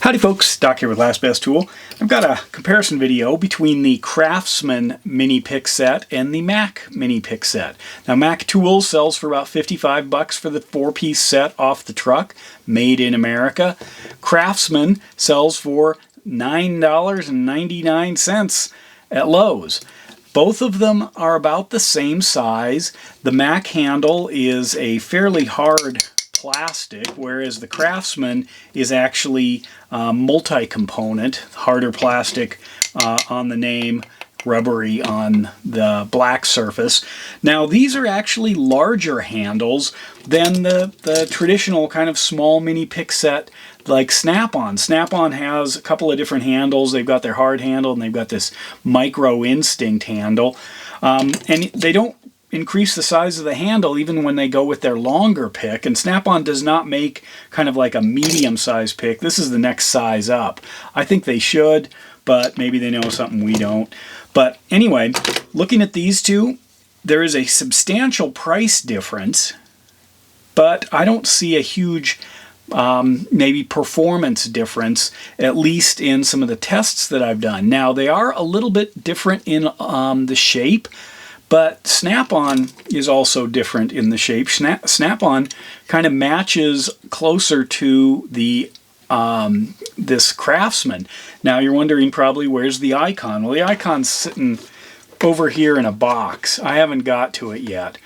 Howdy folks, Doc here with Last Best Tool. I've got a comparison video between the Craftsman mini pick set and the Mac mini pick set. Now Mac Tools sells for about 55 bucks for the 4-piece set off the truck, made in America. Craftsman sells for $9.99 at Lowe's. Both of them are about the same size. The Mac handle is a fairly hard plastic, whereas the Craftsman is actually multi-component, harder plastic on the name, rubbery on the black surface. Now these are actually larger handles than the traditional kind of small mini pick set like Snap-on. Snap-on has a couple of different handles. They've got their hard handle and they've got this micro instinct handle. And they don't increase the size of the handle even when they go with their longer pick, and Snap-on does not make kind of like a medium-sized pick. This is the next size up. I think they should, but maybe they know something we don't. But anyway, looking at these two, there is a substantial price difference, but I don't see a huge maybe performance difference, at least in some of the tests that I've done. Now they are a little bit different in the shape, but Snap-on is also different in the shape. Snap-on kind of matches closer to the this Craftsman. Now you're wondering probably, where's the icon? Well, the icon's sitting over here in a box. I haven't got to it yet.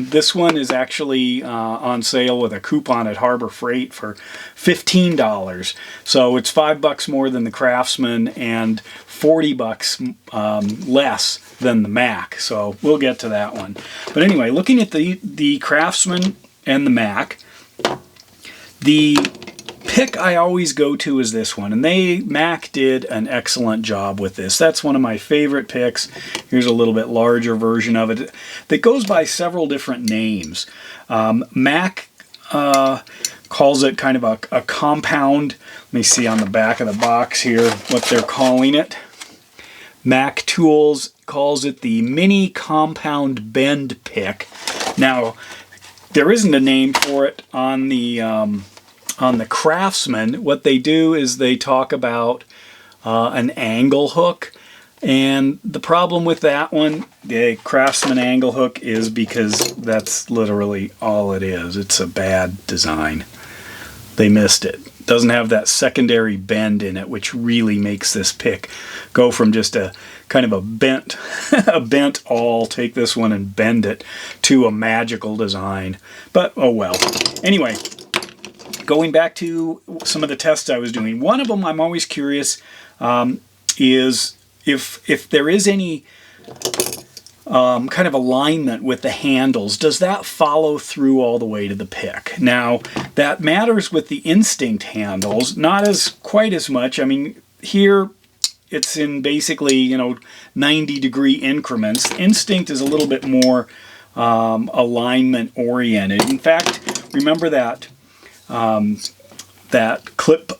This one is actually on sale with a coupon at Harbor Freight for $15. So it's $5 more than the Craftsman and $40 less than the Mac. So we'll get to that one. But anyway, looking at the Craftsman and the Mac, the pick I always go to is this one, and Mac did an excellent job with this. That's one of my favorite picks. Here's a little bit larger version of it that goes by several different names. Mac calls it kind of a compound. Let me see on the back of the box here what they're calling it. Mac Tools calls it the Mini Compound Bend Pick. Now, there isn't a name for it on the Craftsman. What they do is they talk about an angle hook, and the problem with that one, the Craftsman angle hook, is because that's literally all it is. It's a bad design. They missed it. Doesn't have that secondary bend in it, which really makes this pick go from just a kind of a bent awl, take this one and bend it, to a magical design. But oh well. Anyway, going back to some of the tests I was doing, one of them I'm always curious is if there is any kind of alignment with the handles, does that follow through all the way to the pick? Now, that matters with the Instinct handles, not quite as much. I mean, here it's in basically, 90-degree increments. Instinct is a little bit more alignment oriented. In fact, remember that clip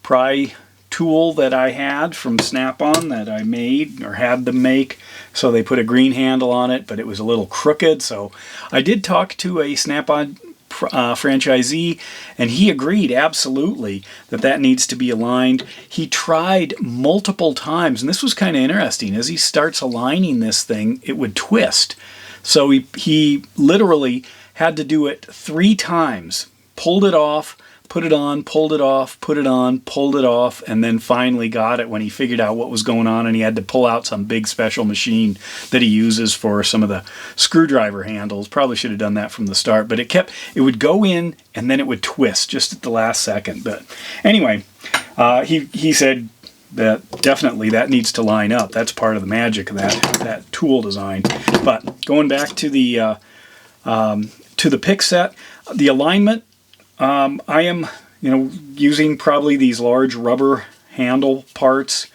pry tool that I had from Snap-on that I made, or had them make? So they put a green handle on it, but it was a little crooked. So I did talk to a Snap-on franchisee, and he agreed absolutely that needs to be aligned. He tried multiple times, and this was kind of interesting. As he starts aligning this thing, it would twist. So he literally had to do it 3 times. Pulled it off, put it on, pulled it off, put it on, pulled it off, and then finally got it when he figured out what was going on, and he had to pull out some big special machine that he uses for some of the screwdriver handles. Probably should have done that from the start, but it would go in and then it would twist just at the last second. But anyway, he said that definitely that needs to line up. That's part of the magic of that tool design. But going back to the pick set, the alignment, I am, using probably these large rubber handle parts.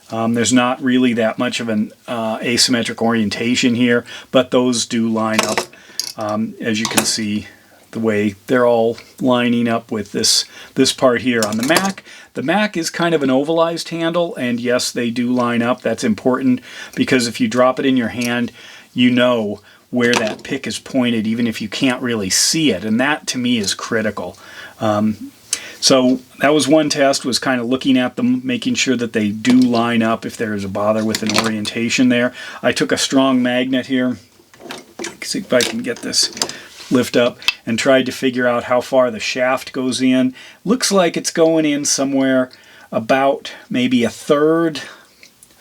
There's not really that much of an asymmetric orientation here, but those do line up, as you can see, the way they're all lining up with this part here. On the Mac is kind of an ovalized handle, and yes, they do line up. That's important because if you drop it in your hand, you know where that pick is pointed, even if you can't really see it, and that to me is critical. So that was one test, was kind of looking at them, making sure that they do line up if there is a bother with an orientation there. I took a strong magnet here, see if I can get this lift up, and tried to figure out how far the shaft goes in. Looks like it's going in somewhere about maybe a third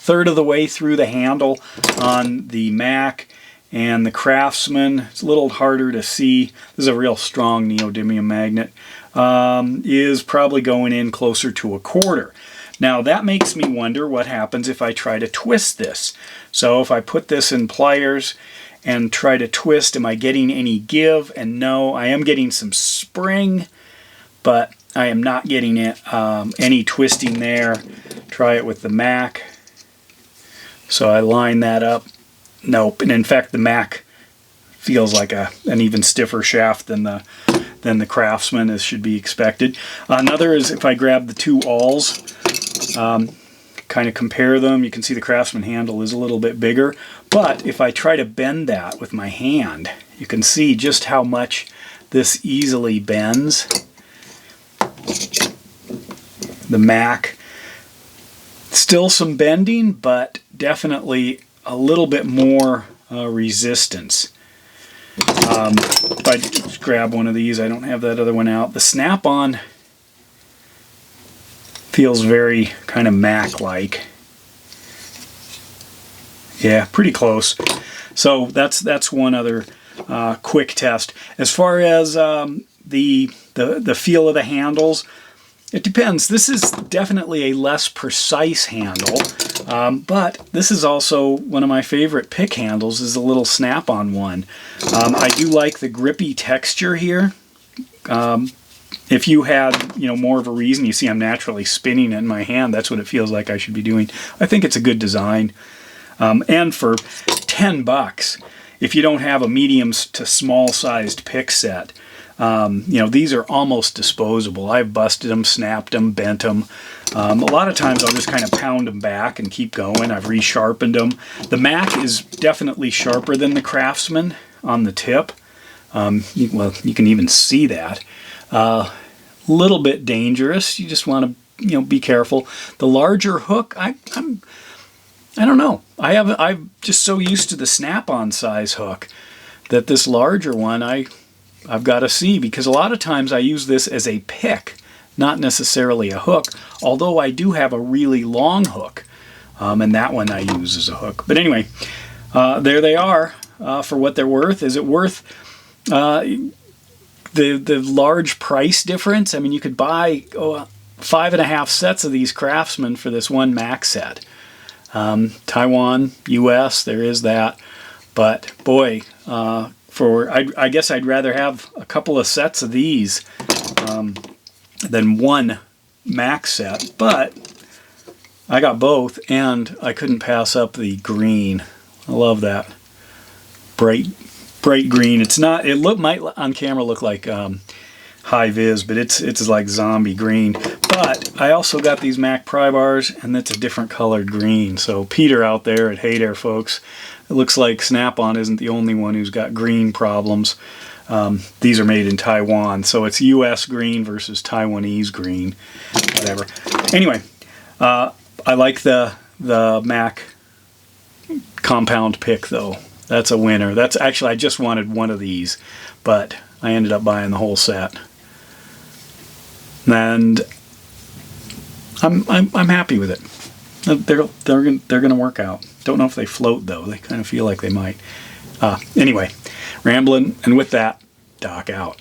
of the way through the handle on the Mac, and the Craftsman, it's a little harder to see. This is a real strong neodymium magnet. Is probably going in closer to a quarter. Now that makes me wonder what happens if I try to twist this. So if I put this in pliers and try to twist, am I getting any give? And no, I am getting some spring, but I am not getting any twisting there. Try it with the Mac. So I line that up. Nope. And in fact, the Mac feels like an even stiffer shaft than the Craftsman, as should be expected. Another is if I grab the two awls, kind of compare them, you can see the Craftsman handle is a little bit bigger. But if I try to bend that with my hand, you can see just how much this easily bends. The Mac, still some bending, but definitely a little bit more resistance. If I just grab one of these, I don't have that other one out. The snap-on feels very kind of Mac-like. Yeah, pretty close. So that's one other quick test. As far as the feel of the handles, it depends. This is definitely a less precise handle, but this is also one of my favorite pick handles, is a little snap-on one. I do like the grippy texture here. If you had, more of a reason, you see I'm naturally spinning it in my hand, that's what it feels like I should be doing. I think it's a good design. And for $10, if you don't have a medium to small sized pick set, these are almost disposable. I've busted them, snapped them, bent them. A lot of times I'll just kind of pound them back and keep going. I've resharpened them. The Mac is definitely sharper than the Craftsman on the tip. You can even see that. Little bit dangerous. You just want to, be careful. The larger hook, I don't know. I'm just so used to the snap-on size hook that this larger one, I've got to see, because a lot of times I use this as a pick, not necessarily a hook, although I do have a really long hook, and that one I use as a hook. But anyway, there they are for what they're worth. Is it worth the large price difference? I mean, you could buy 5.5 sets of these Craftsman for this one Mac set. Taiwan, US, there is that. But boy, I guess I'd rather have a couple of sets of these than one Mac set. But I got both, and I couldn't pass up the green. I love that bright green. It's not. It might on camera look like high vis, but it's like zombie green. But I also got these Mac pry bars, and it's a different colored green. So Peter out there at Hey There, folks, it looks like Snap-on isn't the only one who's got green problems. These are made in Taiwan, so it's US green versus Taiwanese green, whatever. Anyway, I like the Mac compound pick though. That's a winner. That's actually, I just wanted one of these, but I ended up buying the whole set. And I'm happy with it. They're gonna work out. Don't know if they float though. They kind of feel like they might. Anyway, rambling, and with that, Doc out.